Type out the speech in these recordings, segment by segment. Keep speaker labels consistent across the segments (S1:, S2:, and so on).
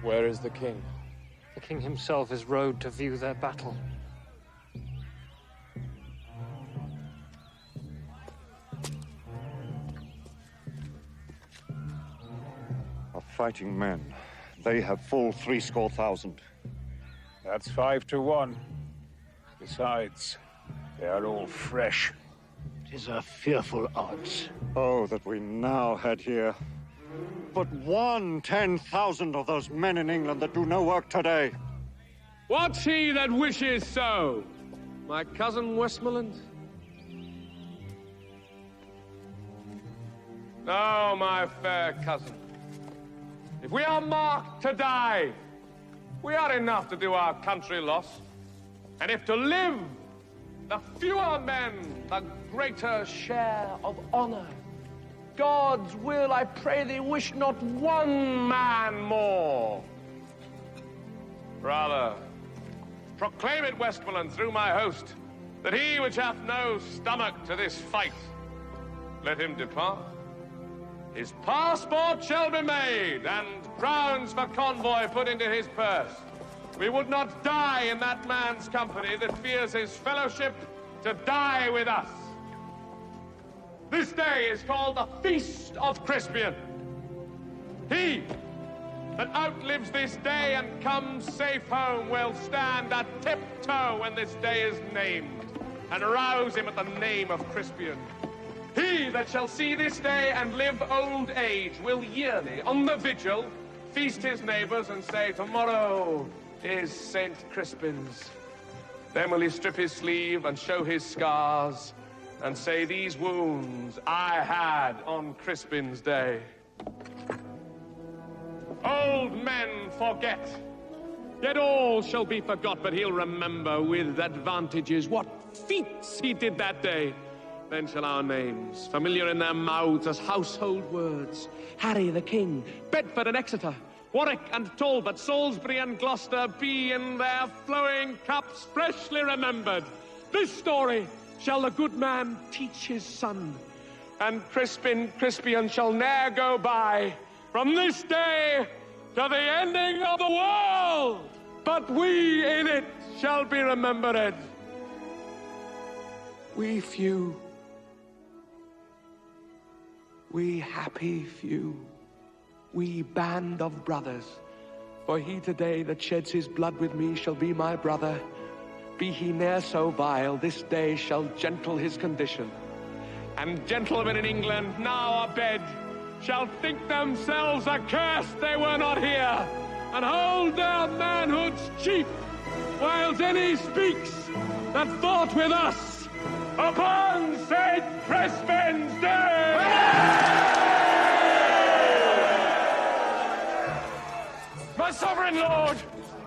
S1: Where is the king?
S2: The king himself is rode to view their battle.
S3: Of fighting men, they have full 70,000.
S4: That's 5 to 1. Besides, they are all fresh.
S5: 'Tis a fearful odds.
S3: Oh, that we now had here but 1/10,000 of those men in England that do no work today.
S1: What's he that wishes so? My cousin Westmoreland? No, my fair cousin. If we are marked to die, we are enough to do our country loss. And if to live, the fewer men, the greater share of honor. God's will, I pray thee, wish not one man more. Rather, proclaim it, Westmoreland, through my host, that he which hath no stomach to this fight, let him depart. His passport shall be made, and crowns for convoy put into his purse. We would not die in that man's company that fears his fellowship to die with us. This day is called the Feast of Crispian. He that outlives this day and comes safe home will stand a tiptoe when this day is named, and rouse him at the name of Crispian. He that shall see this day and live old age will yearly, on the vigil, feast his neighbors and say, tomorrow is St. Crispin's. Then will he strip his sleeve and show his scars and say, these wounds I had on Crispin's day. Old men forget, yet all shall be forgot, but he'll remember with advantages what feats he did that day. Then shall our names, familiar in their mouths as household words, Harry the King, Bedford and Exeter, Warwick and Talbot, Salisbury and Gloucester, be in their flowing cups freshly remembered. This story shall the good man teach his son, and Crispian shall ne'er go by from this day to the ending of the world, but we in it shall be remembered. We few, we happy few, we band of brothers, for he today that sheds his blood with me shall be my brother. Be he ne'er so vile, this day shall gentle his condition. And gentlemen in England now abed shall think themselves accursed they were not here, and hold their manhoods chief, whiles any speaks that fought with us upon St. Crispin's Day!
S6: My sovereign lord,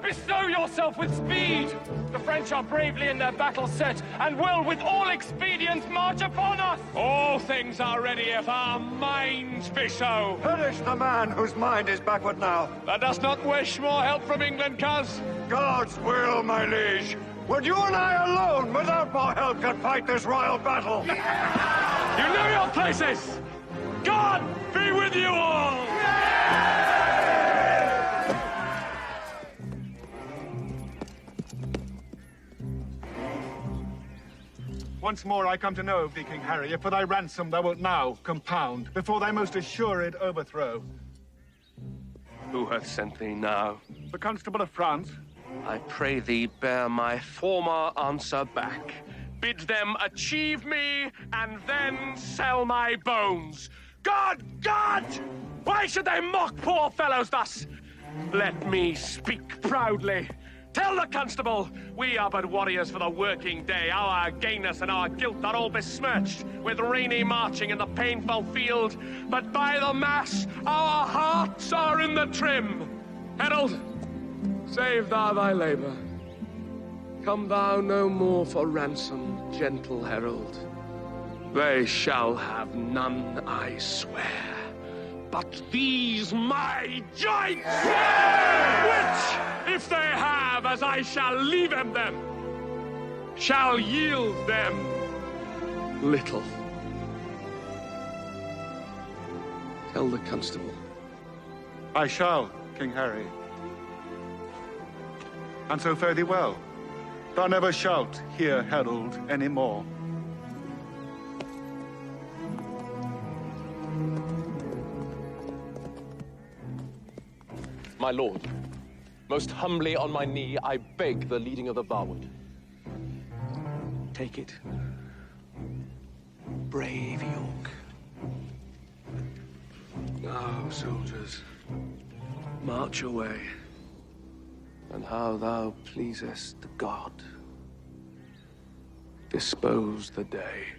S6: bestow yourself with speed. The French are bravely in their battle set, and will with all expedients march upon us.
S1: All things are ready if our minds be so.
S3: Perish the man whose mind is backward now.
S1: Thou dost not wish more help from England, cuz?
S3: God's will, my liege. Would you and I alone, without more help, can fight this royal battle?
S1: You know your places. God be with you all.
S4: Once more I come to know of thee, King Harry, if for thy ransom thou wilt now compound before thy most assured overthrow.
S1: Who hath sent thee now?
S4: The Constable of France.
S1: I pray thee bear my former answer back. Bid them achieve me, and then sell my bones. God! God! Why should they mock poor fellows thus? Let me speak proudly. Tell the constable, we are but warriors for the working day. Our gayness and our guilt are all besmirched with rainy marching in the painful field. But by the mass, our hearts are in the trim. Herald, save thou thy labor. Come thou no more for ransom, gentle herald. They shall have none, I swear, but these my joints, which, if they have, as I shall leave them, shall yield them little. Tell the constable.
S4: I shall, King Harry. And so fare thee well. Thou never shalt hear herald any more.
S7: My lord, most humbly on my knee, I beg the leading of the varwood.
S8: Take it. Brave York. Now, soldiers, march away. And how thou pleasest God, dispose the day.